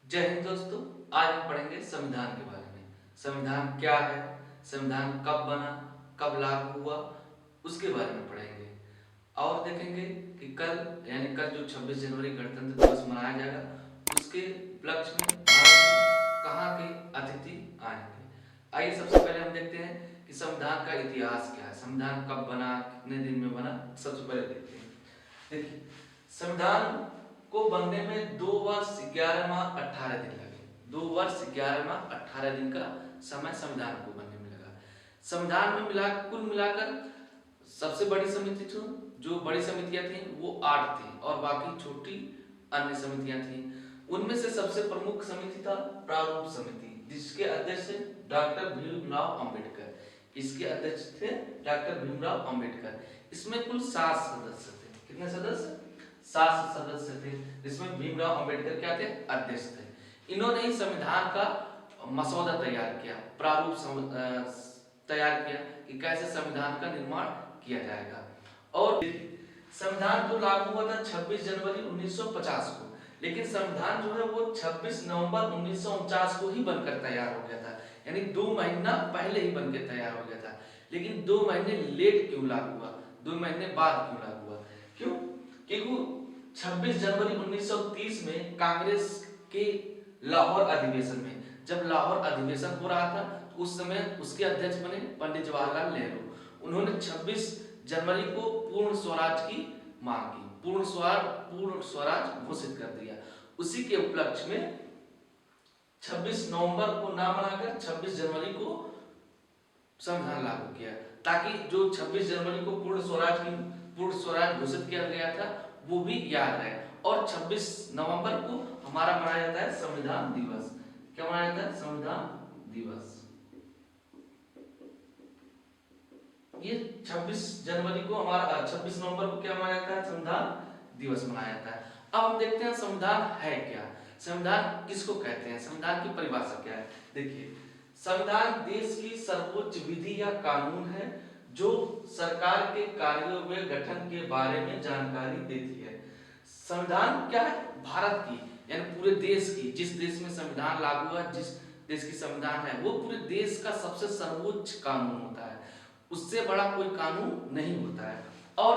जय हिंद दोस्तों। आज हम पढ़ेंगे संविधान के बारे में। संविधान क्या है, संविधान कब बना, कब लागू हुआ, उसके बारे में पढ़ेंगे। और देखेंगे कि कल यानी कल जो 26 जनवरी गणतंत्र दिवस मनाया जाएगा, उसके उपलक्ष्य में भारत में कहाँ के अतिथि आएंगे। आइए सबसे पहले हम देखते हैं कि संविधान का इतिहास क्या है, संविधान कब बना, कितने दिन में बना। सबसे पहले देखते हैं। देखिए, संविधान को बनने में 2 वर्ष 11 माह 18 दिन लगे। 2 वर्ष 11 माह 18 दिन का समय संविधान को बनने में लगा। संविधान में कुल मिलाकर सबसे बड़ी समिति थी, जो बड़ी समितियां थी वो 8 थी और बाकी छोटी अन्य समितियां थी। उनमें से सबसे प्रमुख समिति था प्रारूप समिति, जिसके अध्यक्ष थे डॉक्टर भीमराव अंबेडकर। इसके अध्यक्ष थे डॉक्टर भीमराव अंबेडकर। इसमें कुल 7 सदस्य थे। कितने सदस्य? 7 सदस्य थे, जिसमें भीमराव अंबेडकर क्या थे? अध्यक्ष थे। इन्होंने ही संविधान का मसौदा तैयार किया, प्रारूप तैयार किया कि कैसे संविधान का निर्माण किया जाएगा। और संविधान तो लागू हुआ था 26 जनवरी 1950 को, लेकिन संविधान जो है वो 26 नवंबर 1949 को ही बनकर तैयार हो गया था, यानी 2 महीना पहले ही बनकर तैयार हो गया था। लेकिन 2 महीने लेट क्यों लागू हुआ, 2 महीने बाद क्यों लागू हुआ? क्यों? क्योंकि 26 जनवरी 1930 में कांग्रेस के लाहौर अधिवेशन में, जब लाहौर अधिवेशन हो रहा था, तो उस समय उसके अध्यक्ष बने पंडित जवाहरलाल नेहरू। उन्होंने 26 जनवरी को पूर्ण स्वराज की मांग की, पूर्ण स्वराज घोषित कर दिया। उसी के उपलक्ष्य में 26 नवंबर को ना मनाकर 26 जनवरी को संविधान लागू किया, ताकि जो 26 जनवरी को पूर्ण स्वराज घोषित किया गया था वो भी याद रहे। और 26 नवंबर को हमारा मनाया जाता है संविधान दिवस। क्या मनाया जाता है? संविधान दिवस। ये 26 जनवरी को हमारा 26 नवंबर को क्या मनाया जाता है? संविधान दिवस मनाया जाता है। अब हम देखते हैं संविधान है क्या, संविधान किसको कहते हैं, संविधान की परिभाषा क्या है। देखिए, संविधान देश की सर्वोच्च विधि या कानून है जो सरकार के कार्यों व गठन के बारे में जानकारी देती है। संविधान क्या है? भारत की यानी पूरे देश की, जिस देश में संविधान लागू हुआ, जिस देश की संविधान है, वो पूरे देश का सबसे सर्वोच्च कानून होता है। उससे बड़ा कोई कानून नहीं होता है। और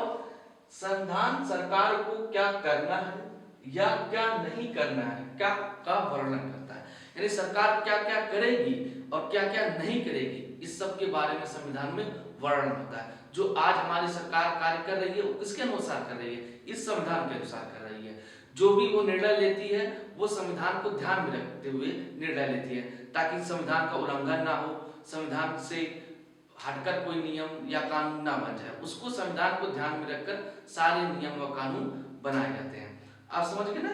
संविधान सरकार को क्या करना है या क्या नहीं करना है क्या का वर्णन करता है, यानी सरकार क्या क्या करेगी और क्या क्या नहीं करेगी, इस सब के बारे में संविधान में वर्णन होता है। जो आज हमारी सरकार कार्य कर रही है वो किसके अनुसार कर रही है? इस संविधान के अनुसार कर रही है। जो भी वो निर्णय लेती है वो संविधान को ध्यान में रखते हुए निर्णय लेती है, ताकि संविधान का उल्लंघन ना हो, संविधान से हटकर कोई नियम या कानून ना बन जाए। उसको संविधान को ध्यान में रखकर सारे नियम व कानून बनाए जाते हैं। आप समझ गए ना?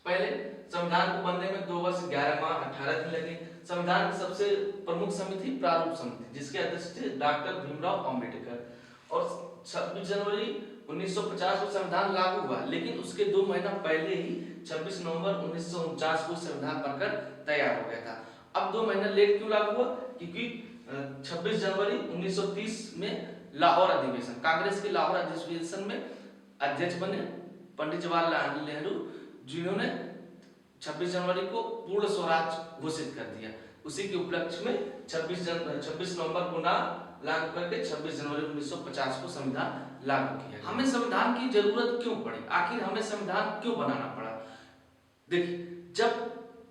पहले संविधान को बनने में 2 वर्ष 11 माह 18 दिन लगे। संविधान की सबसे प्रमुख समिति प्रारूप समिति, जिसके अध्यक्ष थे डॉक्टर भीमराव अंबेडकर। और 26 जनवरी 1950 को संविधान लागू हुआ, लेकिन उसके 2 महीना पहले ही 26 नवंबर 1949 को संविधान बनकर तैयार हो गया था। अब 2 महीना लेट क्यों लागू हुआ? क्योंकि 26 जनवरी 1930 में लाहौर अधिवेशन, कांग्रेस के लाहौर अधिवेशन में अध्यक्ष बने पंडित जवाहरलाल नेहरू, जिन्होंने 26 जनवरी को पूर्ण स्वराज घोषित कर दिया। उसी के उपलक्ष्य में 26 नवंबर को ना लागू करके 26 जनवरी 1950 को संविधान लागू किया। हमें संविधान की जरूरत क्यों पड़ी, आखिर हमें संविधान क्यों बनाना पड़ा? देखिए, जब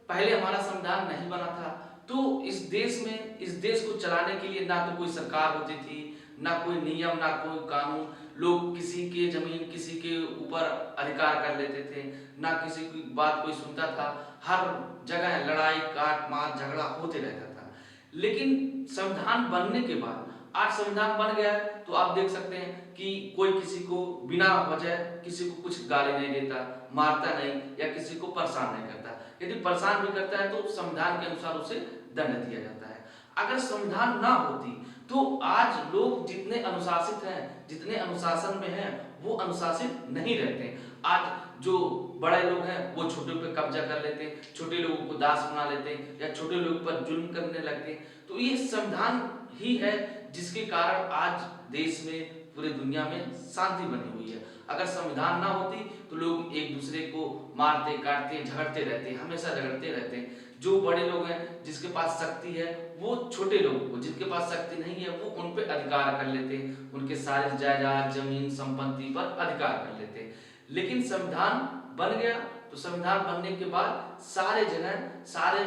पहले हमारा संविधान नहीं बना था तो इस देश को चलाने के लिए ना तो कोई सरकार होती थी, ना कोई नियम, ना कोई कानून। लोग किसी के जमीन किसी के ऊपर अधिकार कर लेते थे, ना किसी की बात कोई सुनता था। हर जगह लड़ाई काट मार झगड़ा होते रहता था। लेकिन संविधान बनने के बाद, आज संविधान बन गया है तो आप देख सकते हैं कि कोई किसी को बिना वजह किसी को कुछ गाली नहीं देता, मारता नहीं या किसी को परेशान नहीं करता। यदि परेशान भी करता है तो संविधान के अनुसार उसे दंड दिया जाता है। अगर संविधान ना होती तो आज लोग जितने अनुशासित हैं, जितने अनुशासन में हैं, वो अनुशासित नहीं रहते। आज जो बड़े लोग हैं वो छोटे पे कब्जा कर लेते हैं, छोटे लोगों को दास बना लेते हैं या छोटे लोगों पर जुल्म करने लगते हैं। तो ये संविधान ही है जिसके कारण आज देश में, पूरे दुनिया में शांति बनी हुई है। अगर संविधान ना होती तो लोग एक दूसरे को मारते काटते झगड़ते रहते हैं, हमेशा झगड़ते रहते हैं। जो बड़े लोग हैं जिसके पास शक्ति है वो छोटे लोगों को, जिनके पास शक्ति नहीं है वो उन पे अधिकार कर लेते हैं, उनके सारे जायदाद जमीन संपत्ति पर अधिकार कर लेते हैं। लेकिन संविधान बन गया तो संविधान बनने के बाद सारे जगह सारे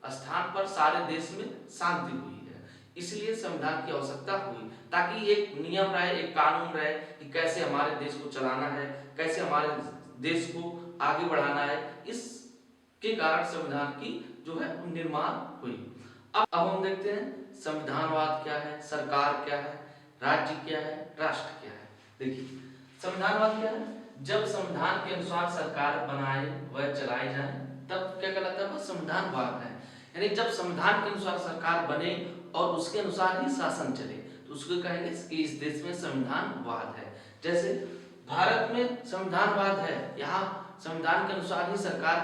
स्थान पर सारे देश में शांति हुई है। इसलिए संविधान की आवश्यकता हुई ताकि एक नियम रहे, एक कानून रहे कि कैसे हमारे देश को चलाना है, कैसे हमारे देश को आगे बढ़ाना है। इसके कारण संविधान की जो है निर्माण हुई। अब हम देखते हैं संविधानवाद क्या है, सरकार क्या है, राज्य क्या है, राष्ट्र क्या है। देखिए संविधानवाद क्या है, जब संविधान के अनुसार सरकार बनाए व चलाई जाए तब क्या कहलाता है, वह संविधानवाद है। यानी जब संविधान के अनुसार सरकार बने और उसके अनुसार ही शासन चले तो उसको कहेंगे कि इस देश में संविधानवाद है। जैसे भारत में संविधानवाद है, यहाँ संविधान के अनुसार ही सरकार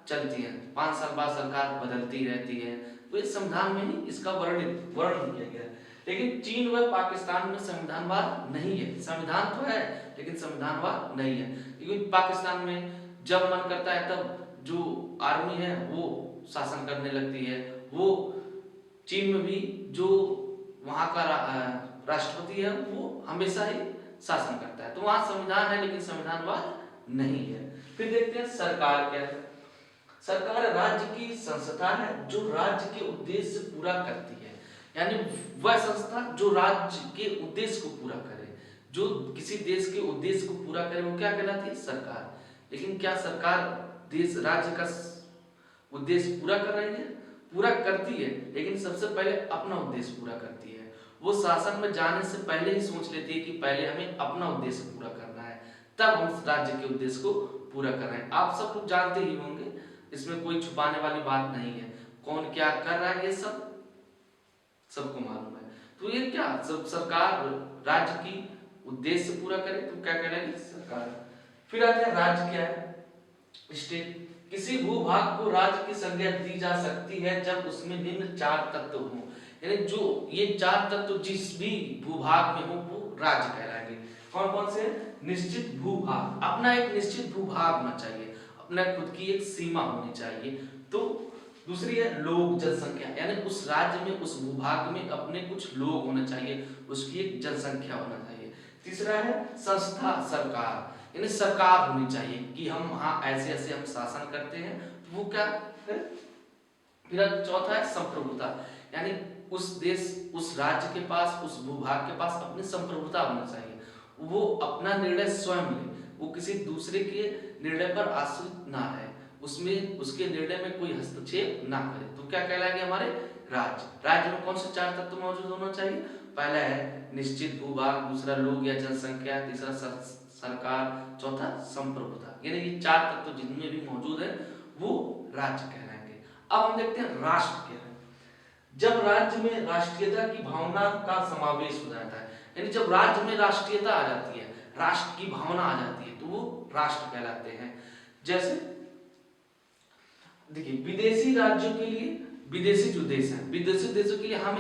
चलती है, 5 साल बाद सरकार बदलती रहती है, तो इस संविधान में ही इसका वर्णन किया गया है। लेकिन चीन व पाकिस्तान में संविधानवाद नहीं है, संविधान तो है लेकिन संविधानवाद नहीं है। क्योंकि पाकिस्तान में जब मन करता है तब जो आर्मी है वो शासन करने लगती है, वो चीन में भी जो वहां का राष्ट्रपति है वो हमेशा ही शासन करता है। तो वहां संविधान है लेकिन संविधानवाद नहीं है। फिर देखते हैं सरकार क्या है। सरकार राज्य की संस्था है जो राज्य के उद्देश्य पूरा करती है, यानी वह संस्था जो राज्य के उद्देश्य को पूरा करे, जो किसी देश के उद्देश्य को पूरा करे वो क्या कहलाती है, सरकार। लेकिन क्या सरकार देश राज्य का उद्देश्य पूरा कर रही है, पूरा करती है, लेकिन सबसे पहले अपना उद्देश्य पूरा करती है। वो शासन में जाने से पहले ही सोच लेती है कि पहले हमें अपना उद्देश्य पूरा करना है, तब हम राज्य के उद्देश्य को पूरा कर रहे हैं। आप सब लोग जानते ही होंगे, इसमें कोई छुपाने वाली बात नहीं है, कौन क्या कर रहा है ये सब सबको मालूम है। तो ये क्या सब सरकार राज्य की उद्देश्य पूरा करे तो क्या कहलाएगी, सरकार। फिर आता है राज्य क्या है, स्टेट। किसी भूभाग को राज्य की संज्ञा दी जा सकती है जब उसमें निम्न 4 तत्व हों, यानी जो ये 4 तत्व जिस भी भूभाग में हो वो राज्य कहलाएंगे। कौन कौन से, निश्चित भूभाग, अपना एक निश्चित भूभाग होना चाहिए, अपना खुद की एक सीमा होनी चाहिए। तो दूसरी है लोक जनसंख्या, यानी उस राज्य में उस भूभाग में अपने कुछ लोग होने चाहिए, उसकी एक जनसंख्या होना चाहिए। तीसरा है संस्था सरकार, यानी सरकार होनी चाहिए कि हम हाँ ऐसे ऐसे हम शासन करते हैं, तो वो क्या है। फिर चौथा है संप्रभुता, यानी उस देश उस राज्य के पास उस भूभाग के पास अपनी संप्रभुता होना चाहिए, वो अपना निर्णय स्वयं ले, वो किसी दूसरे के निर्णय पर आश्रित ना रहे, उसमें उसके निर्णय में कोई हस्तक्षेप ना करे। तो क्या कहलाएंगे हमारे राज्य। राज्य में कौन से 4 तत्व मौजूद होना चाहिए, पहला है निश्चित भूभाग, दूसरा लोग या जनसंख्या, तीसरा सरकार, चौथा संप्रभुता, यानी ये 4 तत्व जिनमें भी मौजूद है वो राज्य कहलाएंगे। अब हम देखते हैं राष्ट्र क्या है। जब राज्य में राष्ट्रीयता की भावना का समावेश हो जाता है, यानी जब राज्य में राष्ट्रीयता आ जाती है, राष्ट्र की भावना आ जाती है, तो वो राष्ट्र कहलाते हैं। जैसे देखिए विदेशी राज्यों के लिए, विदेशी जो देश है, विदेशी देशों के लिए हम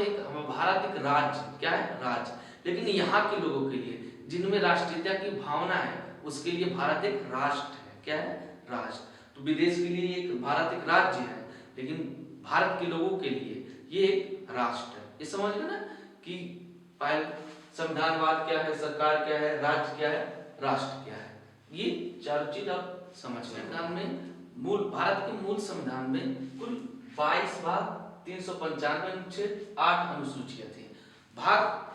भारत एक राज्य क्या है, राज्य। लेकिन यहाँ के लोगों के लिए जिनमें राष्ट्रीयता की भावना है उसके लिए भारत एक राष्ट्र है, क्या है, राष्ट्र। तो विदेश के लिए एक भारत एक राज्य है, लेकिन भारत के लोगों के लिए ये एक राष्ट्र है। ये समझ गए ना कि पहले संविधानवाद क्या है, सरकार क्या है, राज्य क्या है, राष्ट्र क्या है, ये 4 चीज आप समझ गए। संविधान में मूल भारत के मूल संविधान में कुल 22 भाग, 395 अनुच्छेद, 8 अनुसूचियां थी। भाग,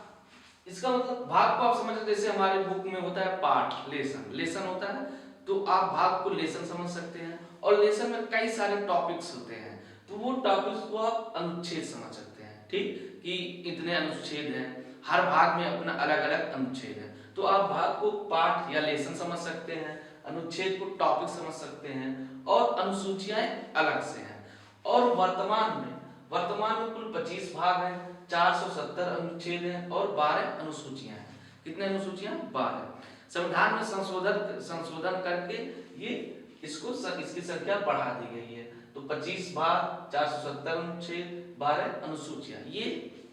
इसका मतलब भाग को आप समझ, जैसे हमारे बुक में होता है पाठ, लेसन होता है, तो आप भाग को लेसन समझ सकते हैं। और लेसन में कई सारे टॉपिक्स होते हैं, तो वो टॉपिक्स को आप अनुच्छेद समझ सकते हैं, ठीक, कि इतने अनुच्छेद हैं, हर भाग में अपना अलग अलग अनुच्छेद है। तो आप भाग को पाठ या लेसन समझ सकते हैं, अनुच्छेद को टॉपिक समझ सकते हैं, और अनुसूचियां अलग से हैं। और वर्तमान में कुल 25 भाग हैं, 470 अनुच्छेद हैं और 12 अनुसूचियां हैं। कितने अनुसूचियां, 12। संविधान में संशोधन करके ये इसकी संख्या बढ़ा दी गई है। तो 25 भाग, 470 अनुच्छेद, 12 अनुसूचियां, ये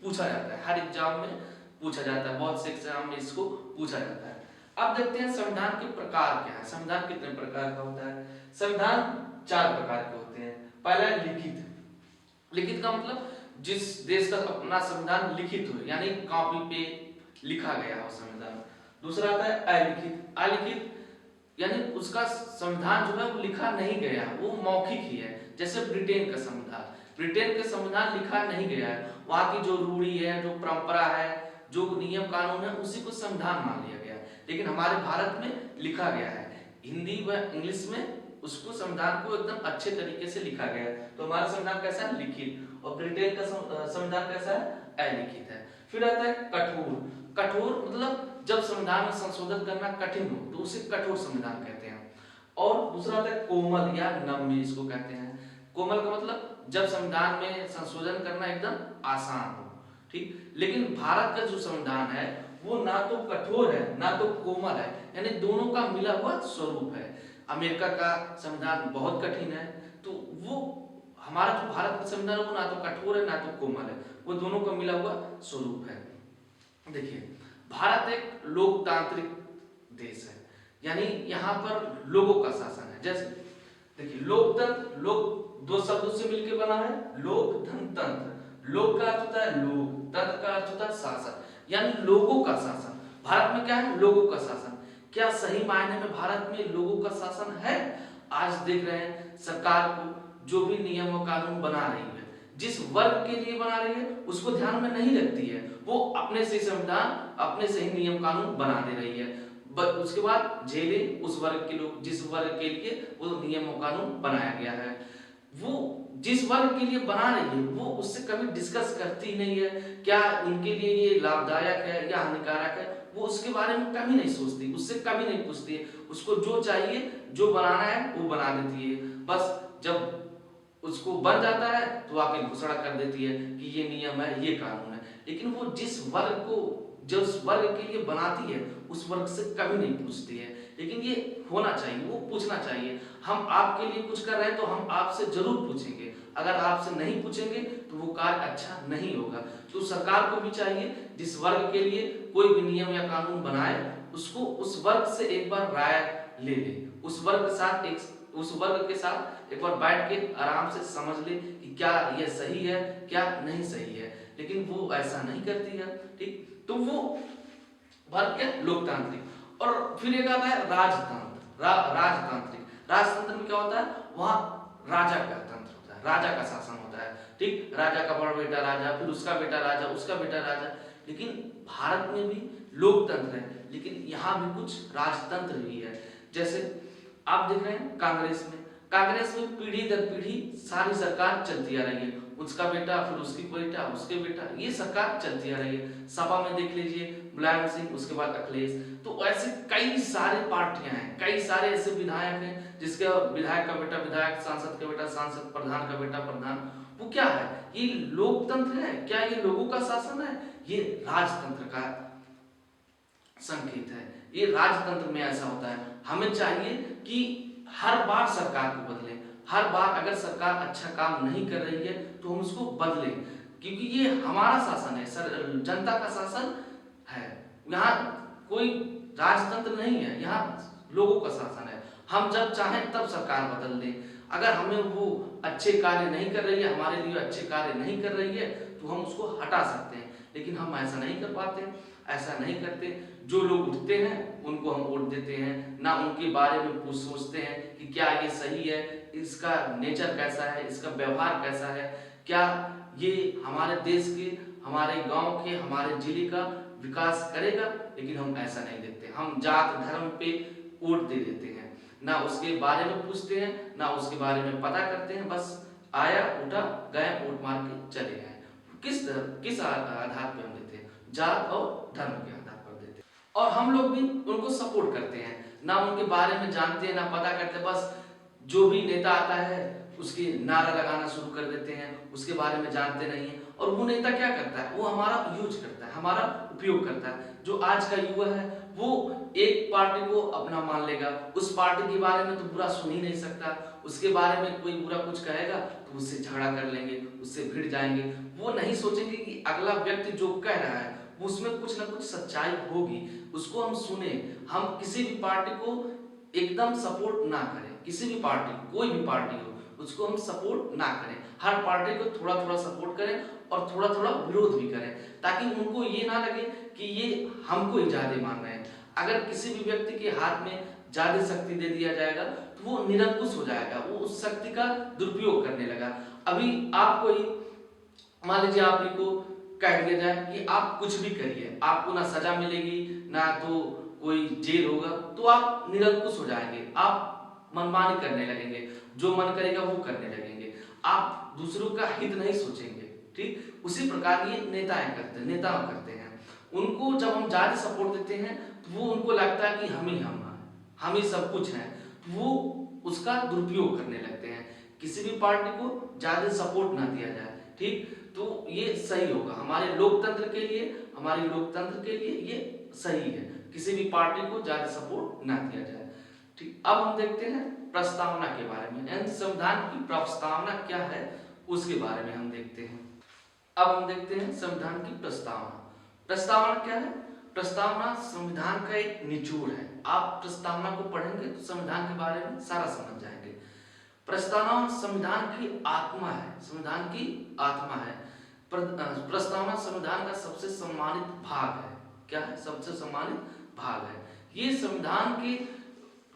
पूछा जाता है, हर एग्जाम में पूछा जाता है, बहुत से एग्जाम में इसको पूछा जाता है। अब देखते हैं संविधान के प्रकार क्या है। संविधान कितने प्रकार का होता है? संविधान 4 प्रकार के होते हैं। पहला है लिखित। लिखित का मतलब जिस देश का अपना संविधान लिखित हो, यानी कॉपी पे लिखा गया हो संविधान। दूसरा आता है अलिखित। अलिखित यानी उसका संविधान जो है वो लिखा नहीं गया, वो मौखिक ही है। जैसे ब्रिटेन का संविधान, ब्रिटेन का संविधान लिखा नहीं गया है, वहां की जो रूढ़ी है, जो परंपरा है, जो नियम कानून है, उसी को संविधान मान लिया गया। लेकिन हमारे भारत में लिखा गया है, हिंदी व इंग्लिश में उसको संविधान को एकदम अच्छे तरीके से लिखा गया है। तो हमारा संविधान कैसा है? लिखित। और ब्रिटेन का संविधान कैसा है? अलिखित है। फिर आता है कठोर। कठोर मतलब जब संविधान में संशोधन करना कठिन हो तो उसे कठोर संविधान कहते हैं। और दूसरा आता है कोमल या नम्य, इसको कहते हैं। कोमल का मतलब जब संविधान में संशोधन करना एकदम आसान हो, ठीक। लेकिन भारत का जो संविधान है वो ना तो कठोर है ना तो कोमल है, यानी दोनों का मिला हुआ स्वरूप है। अमेरिका का संविधान बहुत कठिन है, तो वो हमारा जो भारत का संविधान है वो ना तो कठोर है ना तो कोमल है, वो दोनों का मिला हुआ स्वरूप है। देखिए, भारत एक लोकतांत्रिक देश है, यानी यहाँ पर लोगों का शासन है। जैसे देखिए, लोकतंत्र, लोक दो शब्दों से मिलकर बना है, लोक धन तंत्र। लोक का अर्थ होता है लोग, तंत्र का अर्थ होता है शासन, यानी लोगों का शासन। भारत में क्या है? लोगों का शासन। क्या सही मायने में भारत में लोगों का शासन है? आज देख रहे हैं सरकार को जो भी नियम और कानून बना रही है, जिस वर्ग के लिए बना रही है उसको ध्यान में नहीं रखती है, वो अपने से संविधान, अपने से ही नियम कानून बना दे रही है। उसके बाद जेलें उस वर्ग के लोग, जिस वर्ग के लिए वो नियम और कानून बनाया गया है, वो जिस वर्ग के लिए बना रही है वो उससे कभी डिस्कस करती नहीं है, क्या उनके लिए ये लाभदायक है या हानिकारक है, वो उसके बारे में कभी नहीं सोचती, उससे कभी नहीं पूछती है। उसको जो चाहिए, जो बनाना है वो बना देती है। बस जब उसको बन जाता है तो आके घोषणा कर देती है कि ये नियम है, ये कानून है। लेकिन वो जिस वर्ग को, जिस वर्ग के लिए बनाती है उस वर्ग से कभी नहीं पूछती है। लेकिन ये होना चाहिए, वो पूछना चाहिए। हम आपके लिए कुछ कर रहे हैं तो हम आपसे जरूर पूछेंगे, अगर आपसे नहीं पूछेंगे तो वो कार्य अच्छा नहीं होगा। तो सरकार को भी चाहिए जिस वर्ग के लिए कोई भी नियम या कानून बनाए उसको उस वर्ग से एक बार राय ले ले, उस वर्ग के साथ एक बार बैठ के आराम से समझ ले कि क्या ये सही है, क्या नहीं सही है। लेकिन वो ऐसा नहीं करती है, ठीक। तो वो वर्ग क्या? लोकतांत्रिक। और फिर एक आता है राजतंत्र, राजतांत्रिक। राजतंत्र में क्या होता है? वहाँ राजा का तंत्र होता है, राजा का शासन होता है, ठीक। राजा का बड़ा बेटा राजा, फिर उसका बेटा राजा, उसका बेटा राजा। लेकिन भारत में भी लोकतंत्र है, लेकिन यहाँ भी कुछ राजतंत्र भी है। जैसे आप देख रहे हैं कांग्रेस में पीढ़ी दर पीढ़ी सारी सरकार चलती आ रही है, उसका बेटा, फिर उसकी बेटा, उसके बेटा, ये सरकार चलती आ रही है। सभा में देख लीजिए मुलायम सिंह, उसके बाद अखिलेश। तो ऐसे कई सारे पार्टियां हैं, कई सारे ऐसे विधायक हैं जिसके विधायक का बेटा विधायक, सांसद का बेटा सांसद, प्रधान का बेटा प्रधान। वो क्या है? ये लोकतंत्र है क्या? ये लोगों का शासन है? ये राजतंत्र का संकेत है। ये राजतंत्र में ऐसा होता है। हमें चाहिए कि हर बार सरकार को बदलें, हर बार अगर सरकार अच्छा काम नहीं कर रही है तो हम उसको बदलें, क्योंकि ये हमारा शासन है, जनता का शासन है। यहाँ कोई राजतंत्र नहीं है, यहाँ लोगों का शासन है। हम जब चाहें तब सरकार बदल दें। अगर हमें वो अच्छे कार्य नहीं कर रही है, हमारे लिए अच्छे कार्य नहीं कर रही है, तो हम उसको हटा सकते हैं। लेकिन हम ऐसा नहीं कर पाते, ऐसा नहीं करते। जो लोग उठते हैं उनको हम वोट देते हैं, ना उनके बारे में कुछ सोचते हैं कि क्या ये सही है, इसका नेचर कैसा है, इसका व्यवहार कैसा है, क्या ये हमारे देश के, हमारे गांव के, हमारे जिले का विकास करेगा। लेकिन हम ऐसा नहीं देखते, हम जात धर्म पे वोट दे देते हैं, ना उसके बारे में पूछते हैं, ना उसके बारे में पता करते हैं। बस आया, उठा, गए, वोट मार के चले गए। किस आधार पे हम देते हैं? जात और धर्म के आधार पर देते हैं। और हम लोग भी उनको सपोर्ट करते हैं, ना उनके बारे में जानते हैं, ना पता करते हैं। बस जो भी नेता आता है उसकी नारा लगाना शुरू कर देते हैं, उसके बारे में जानते नहीं है। और वो नेता क्या करता है? वो हमारा यूज करता है, हमारा उपयोग करता है। जो आज का युवा है वो एक पार्टी को अपना मान लेगा, उस पार्टी के बारे में तो बुरा सुन ही नहीं सकता। उसके बारे में कोई बुरा कुछ कहेगा तो उससे झगड़ा कर लेंगे, उससे भिड़ जाएंगे। वो नहीं सोचेंगे कि अगला व्यक्ति जो कह रहा है उसमें कुछ ना कुछ सच्चाई होगी, उसको हम सुने। हम किसी भी पार्टी को एकदम सपोर्ट ना करें, किसी भी पार्टी, कोई भी पार्टी हो, उसको हम सपोर्ट ना करें। हर पार्टी को थोड़ा थोड़ा सपोर्ट करें और थोड़ा थोड़ा विरोध भी करें, ताकि उनको ये ना लगे कि ये हमको ही ज्यादा मान रहे हैं। अगर किसी भी व्यक्ति के हाथ में ज्यादा शक्ति दे दिया जाएगा तो वो निरंकुश हो जाएगा, वो उस शक्ति का दुरुपयोग करने लगा। अभी आपको ही मान लीजिए आप ही को कह दिया जाए कि आप कुछ भी करिए, आपको ना सजा मिलेगी ना तो कोई जेल होगा, तो आप निरंकुश हो जाएंगे, आप मनमानी करने लगेंगे, जो मन करेगा वो करने लगेंगे, आप दूसरों का हित नहीं सोचेंगे। ठीक उसी प्रकार ये नेता करते हैं। उनको जब हम ज्यादा सपोर्ट देते हैं तो वो उनको लगता है कि हम ही सब कुछ हैं, वो उसका दुरुपयोग करने लगते हैं। किसी भी पार्टी को ज्यादा सपोर्ट ना दिया जाए। ठीक, तो ये सही होगा हमारे लोकतंत्र के लिए, हमारे लोकतंत्र के लिए ये सही है, किसी भी पार्टी को ज्यादा सपोर्ट ना दिया जाए। ठीक, अब हम देखते हैं प्रस्तावना के बारे में, यानी संविधान की प्रस्तावना क्या है उसके बारे में हम देखते हैं। अब हम देखते हैं संविधान की प्रस्तावना। प्रस्तावना क्या है? प्रस्तावना संविधान का एक निचोड़ है। आप प्रस्तावना को पढ़ेंगे तो संविधान के बारे में सारा समझ जाएंगे। प्रस्तावना संविधान की आत्मा है, संविधान की आत्मा है। प्रस्तावना संविधान का सबसे सम्मानित भाग है। क्या है? सबसे सम्मानित भाग है। ये संविधान के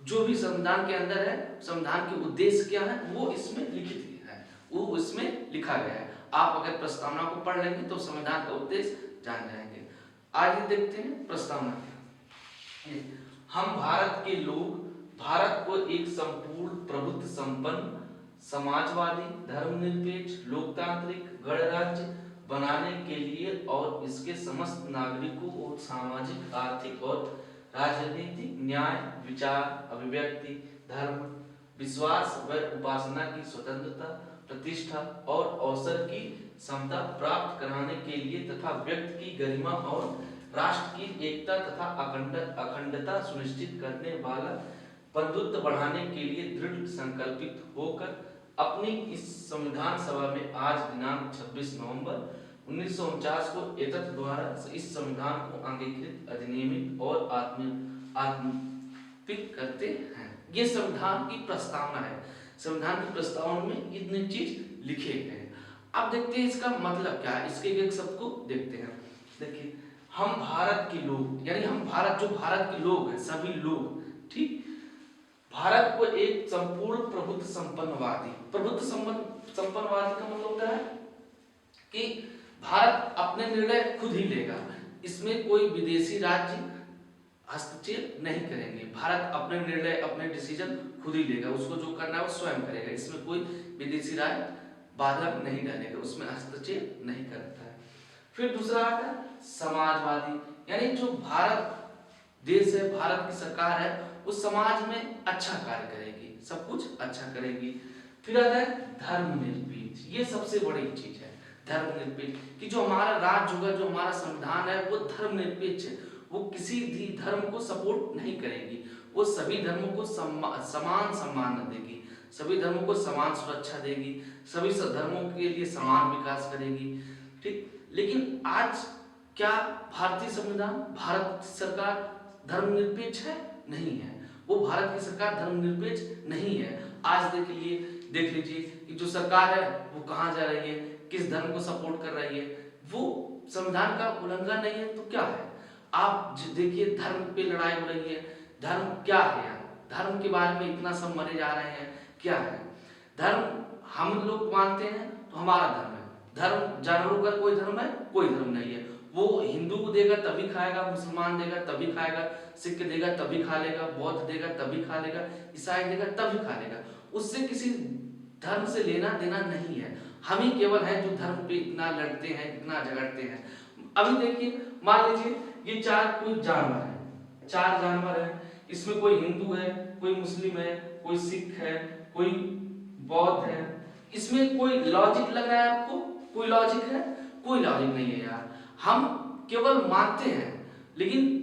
जो भी संविधान के अंदर है, संविधान के उद्देश्य क्या है वो इसमें लिखित है, वो इसमें लिखा गया है। आप अगर प्रस्तावना को पढ़ लेंगे तो संविधान का उद्देश्य जान जाएंगे। आगे देखते हैं प्रस्तावना क्या। हम भारत के लोग भारत को एक संपूर्ण प्रभुत्व संपन्न समाजवादी धर्मनिरपेक्ष लोकतांत्रिक गणराज्य बनाने के लिए और इसके समस्त नागरिकों को सामाजिक आर्थिक और राजनीतिक न्याय विचार अभिव्यक्ति धर्म विश्वास व उपासना की स्वतंत्रता प्रतिष्ठा और अवसर की समता प्राप्त कराने के लिए तथा व्यक्ति की गरिमा और राष्ट्र की एकता तथा अखंडता सुनिश्चित करने वाला बंधुत्व बढ़ाने के लिए दृढ़ संकल्पित होकर अपनी इस संविधान सभा में आज दिनांक 26 नवंबर 1949 को एतत् द्वारा इस संविधान को अंगीकृत अधिनियमित और आत्मपित करते हैं। ये संविधान की प्रस्तावना है। संविधान की प्रस्तावना में इतने चीज लिखे गए हैं। अब देखते हैं इसका मतलब क्या है, इसके एक शब्द को देखते हैं। देखिए, हम भारत के लोग, यानी हम भारत, जो भारत के लोग हैं सभी लोग, ठीक, भारत को एक संपूर्ण प्रभुत्व संपन्नवादी का मतलब होता है कि भारत अपने निर्णय खुद ही लेगा, इसमें कोई विदेशी राज्य हस्तक्षेप नहीं करेंगे। भारत अपने निर्णय अपने डिसीजन खुद ही लेगा, उसको जो करना है वो स्वयं करेगा, इसमें कोई विदेशी राज्य बाधा नहीं डालेगा, उसमें हस्तक्षेप नहीं करता है। फिर दूसरा आता है समाजवादी, यानी जो भारत देश है, भारत की सरकार है, उस समाज में अच्छा कार्य करेगी, सब कुछ अच्छा करेगी। फिर आता है धर्मनिरपेक्ष, ये सबसे बड़ी चीज है धर्मनिरपेक्ष, कि जो हमारा राज्य होगा, जो हमारा संविधान है वो धर्मनिरपेक्ष है, वो किसी भी धर्म को सपोर्ट नहीं करेगी, वो सभी धर्मों को समान सम्मान देगी, सभी धर्मों को समान सुरक्षा देगी, सभी धर्मों के लिए समान विकास करेगी। ठीक, लेकिन आज क्या भारतीय संविधान, भारत सरकार धर्मनिरपेक्ष है? नहीं है, वो भारत की सरकार धर्मनिरपेक्ष नहीं है। आज देख लीजिए कि जो सरकार है वो कहाँ जा रही है, किस धर्म को सपोर्ट कर रही है, वो संविधान का उल्लंघन नहीं है तो क्या है। आप देखिए धर्म पे लड़ाई हो रही है, धर्म क्या है यार, धर्म के बारे में इतना सब मरे जा रहे हैं, क्या है धर्म? हम लोग मानते हैं तो हमारा धर्म है, धर्म जानवरों का कोई धर्म है? कोई धर्म नहीं है। वो हिंदू को देगा तभी खाएगा, मुसलमान देगा तभी खाएगा, सिख देगा तभी खा लेगा, बौद्ध देगा तभी खा लेगा, ईसाई देगा तभी खा लेगा, उससे किसी धर्म से लेना देना नहीं है। हम ही केवल हैं जो धर्म पे इतना लड़ते हैं, इतना झगड़ते हैं। अभी देखिए, मान लीजिए ये कोई जानवर है, 4 जानवर है, इसमें कोई हिंदू है, कोई मुस्लिम है, कोई सिख है, कोई बौद्ध है, इसमें कोई लॉजिक लग रहा है आपको? कोई लॉजिक है? कोई लॉजिक नहीं है यार। हम केवल मानते हैं, लेकिन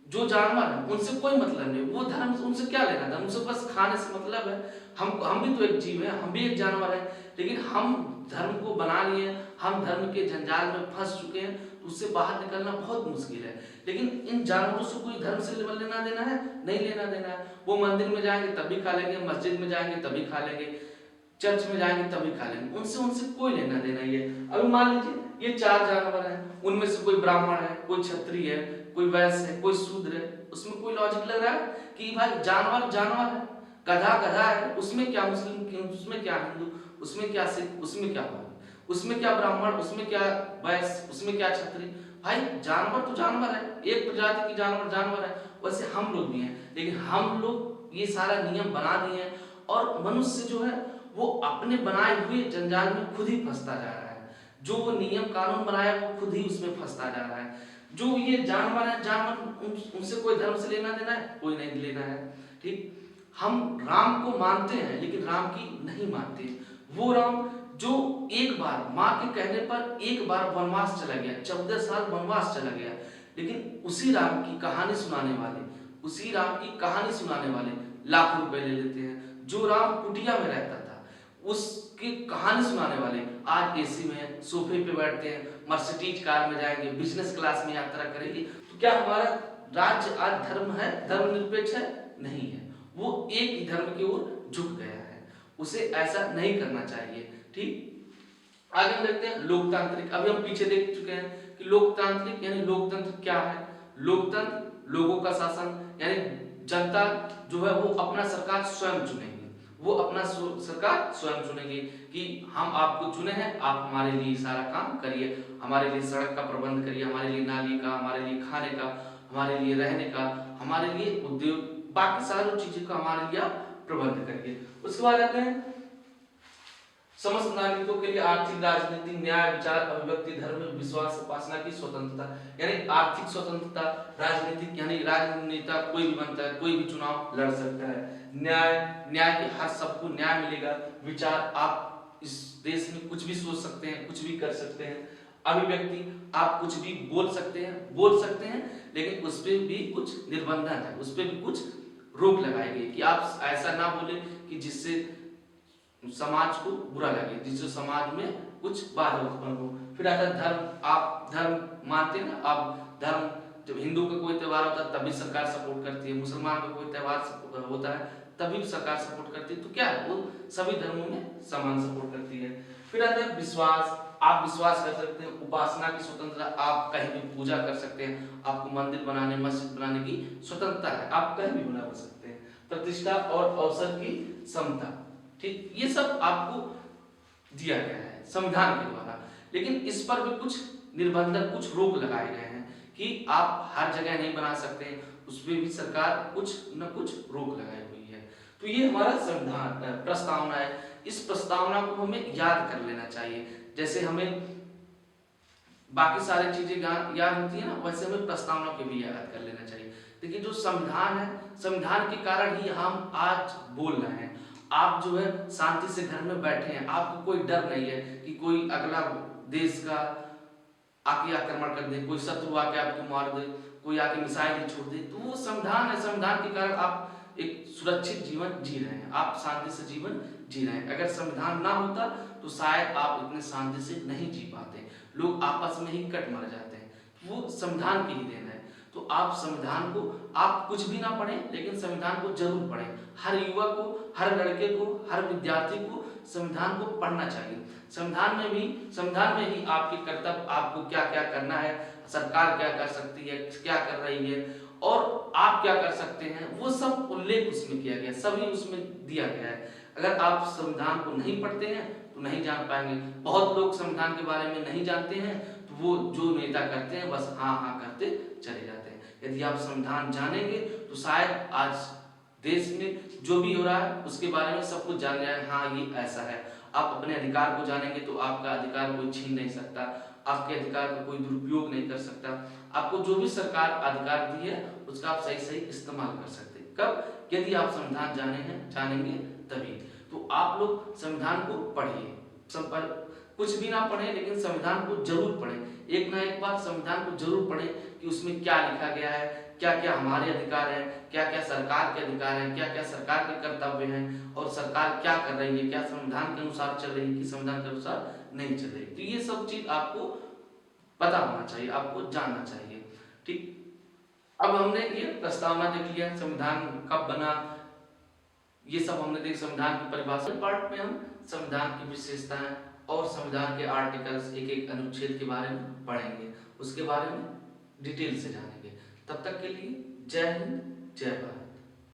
जो जानवर है उनसे कोई मतलब नहीं, वो धर्म उनसे क्या लेना था, उनसे बस खाने से मतलब है, हम भी तो एक जीव है, हम भी एक जानवर है, लेकिन हम धर्म को बना लिए, हम धर्म के जंजाल में फंस चुके हैं, तो उससे बाहर निकलना बहुत मुश्किल है। लेकिन इन जानवरों से कोई धर्म से लेना देना है? नहीं लेना देना है। वो मंदिर में जाएंगे तभी खा लेंगे, मस्जिद में जाएंगे तभी खा लेंगे, चर्च में जाएंगे तभी खा लेंगे, उनसे कोई लेना देना ही है। अभी मान लीजिए ये 4 जानवर हैं, उनमें से कोई ब्राह्मण है, कोई क्षत्रिय है, कोई वैश्य है, कोई शूद्र है, उसमें कोई लॉजिक लग रहा है कि भाई जानवर जानवर है, गधा गधा है, उसमें क्या मुस्लिम, उसमें क्या हिंदू, उसमें क्या सिख, उसमें क्या बौद्ध, उसमें क्या ब्राह्मण, उसमें क्या वैश्य, उसमें क्या क्षत्रिय? भाई जानवर तो जानवर है, एक प्रजाति की जानवर जानवर है, वैसे हम लोग भी हैं, लेकिन हम लोग ये सारा नियम बना दिए हैं और मनुष्य जो है वो अपने बनाए हुए जंजाल में खुद ही फंसता जा रहा है। जो वो नियम कानून बनाया वो खुद ही उसमें फंसता जा रहा है। जो ये जानवर है, जानवर उनसे कोई धर्म से लेना देना है? कोई नहीं लेना है। ठीक, हम राम को मानते हैं लेकिन राम की नहीं मानते। वो राम जो एक बार माँ के कहने पर एक बार वनवास चला गया, 14 साल वनवास चला गया, लेकिन उसी राम की कहानी सुनाने वाले, उसी राम की कहानी सुनाने वाले लाखों रुपए ले लेते हैं। जो राम कुटिया में रहता था उसकी कहानी सुनाने वाले आज एसी में सोफे पे बैठते हैं, मर्सिडीज कार में जाएंगे, बिजनेस क्लास में यात्रा करेंगे। तो क्या हमारा राज्य आज धर्म है, धर्मनिरपेक्ष है? नहीं है। वो एक ही धर्म की ओर झुक गया है, उसे ऐसा नहीं करना चाहिए। ठीक, आगे हम देखते हैं लोकतांत्रिक। अभी हम पीछे देख चुके हैं कि लोकतांत्रिक यानी लोकतंत्र क्या है। लोकतंत्र लोगों का शासन, यानी जनता जो है वो अपना सरकार स्वयं चुनेगी, वो अपना सरकार स्वयं चुनेगी कि हम आपको चुने हैं, आप हमारे लिए सारा काम करिए, हमारे लिए सड़क का प्रबंध करिए, हमारे लिए नाली का, हमारे लिए खाने का, हमारे लिए रहने का, हमारे लिए उद्योग, बाकी सारी चीजों का हमारे लिए आप प्रबंध करिए। उसके बाद आते हैं समस्त नागरिकों के लिए आर्थिक, राजनीतिक, न्याय, विचार, अभिव्यक्ति, धर्म, विश्वास, उपासना की स्वतंत्रता, यानी आर्थिक स्वतंत्रता, राजनीतिक यानी राजनेता कोई भी बनता है, कोई भी चुनाव लड़ सकता है, न्याय, न्याय के हर सबको न्याय मिलेगा, विचार, आप इस देश में कुछ भी सोच सकते हैं, कुछ भी कर सकते हैं, अभिव्यक्ति, आप कुछ भी बोल सकते हैं, लेकिन उस पर भी कुछ निर्बंधन है, उस पर भी कुछ रोक लगाई गई कि आप ऐसा ना बोले कि जिससे समाज को बुरा लगे, जिससे समाज में कुछ बाधा उत्पन्न हो। फिर आता है धर्म। आप धर्म मानते हैं ना, आप धर्म, जब हिंदू का कोई त्यौहार होता है तभी सरकार सपोर्ट करती है, मुसलमान का कोई त्यौहार होता है तभी सरकार सपोर्ट करती है, तो क्या है वो सभी धर्मों में समान सपोर्ट करती है। फिर आता है विश्वास। आप विश्वास कर सकते हैं, उपासना की स्वतंत्रता, आप कहीं भी पूजा कर सकते हैं, आपको मंदिर बनाने, मस्जिद बनाने की स्वतंत्रता है, आप कहीं भी बना सकते हैं। प्रतिष्ठा और अवसर की समता, ठीक, ये सब आपको दिया गया है संविधान के द्वारा, लेकिन इस पर भी कुछ निर्बंधन, कुछ रोक लगाए गए हैं कि आप हर जगह नहीं बना सकते, उस पर भी सरकार कुछ न कुछ रोक लगाई हुई है। तो ये हमारा संविधान प्रस्तावना है। इस प्रस्तावना को हमें याद कर लेना चाहिए, जैसे हमें बाकी सारी चीजें याद होती है ना, वैसे हमें प्रस्तावना को भी याद कर लेना चाहिए। देखिए जो संविधान है, संविधान के कारण ही हम आज बोल रहे हैं, आप जो है शांति से घर में बैठे हैं, आपको कोई डर नहीं है कि कोई अगला देश का आके आक्रमण कर दे, कोई शत्रु आके आपको मार दे, कोई आके मिसाइल छोड़ दे। तो वो संविधान है, संविधान के कारण आप एक सुरक्षित जीवन जी रहे हैं, आप शांति से जीवन जी रहे हैं। अगर संविधान ना होता तो शायद आप इतने शांति से नहीं जी पाते, लोग आपस में ही कट मर जाते हैं। वो संविधान की ही देन है। तो आप संविधान को, आप कुछ भी ना पढ़ें लेकिन संविधान को जरूर पढ़ें। हर युवा को, हर लड़के को, हर विद्यार्थी को संविधान को पढ़ना चाहिए। संविधान में ही आपके कर्तव्य, आपको क्या क्या करना है, सरकार क्या कर सकती है, क्या कर रही है और आप क्या कर सकते हैं, वो सब उल्लेख उसमें किया गया, सभी उसमें दिया गया है। अगर आप संविधान को नहीं पढ़ते हैं तो नहीं जान पाएंगे। बहुत लोग संविधान के बारे में नहीं जानते हैं, तो वो जो नेता करते हैं बस हाँ हाँ करते चले जाते हैं। यदि आप संविधान जानेंगे तो शायद आज देश में जो भी हो रहा है उसके बारे में सब कुछ जान जाए, हाँ ये ऐसा है। आप अपने अधिकार को जानेंगे तो आपका अधिकार कोई छीन नहीं सकता, आपके अधिकार का कोई दुरुपयोग नहीं कर सकता। आपको जो भी सरकार अधिकार दी है उसका आप सही सही इस्तेमाल कर सकते हैं। कब? यदि आप संविधान जानेंगे तभी। तो आप लोग संविधान को पढ़िए, कुछ भी ना पढ़ें लेकिन संविधान को जरूर पढ़ें, एक ना एक बार संविधान को जरूर पढ़ें कि उसमें क्या लिखा गया है, क्या क्या हमारे अधिकार हैं, क्या क्या सरकार के अधिकार हैं, क्या क्या सरकार के कर्तव्य हैं, और सरकार क्या कर रही है, क्या संविधान के अनुसार चल रही है कि संविधान के अनुसार नहीं चल रही। तो ये सब चीज आपको पता होना चाहिए, आपको जानना चाहिए। ठीक, अब हमने ये प्रस्तावना देख लिया, संविधान कब बना, ये सब हमने देख, संविधान की परिभाषा पार्ट में हम संविधान की विशेषताएं और संविधान के आर्टिकल्स, एक एक अनुच्छेद के बारे में पढ़ेंगे, उसके बारे में डिटेल से जानेंगे। तब तक के लिए जय हिंद, जय भारत।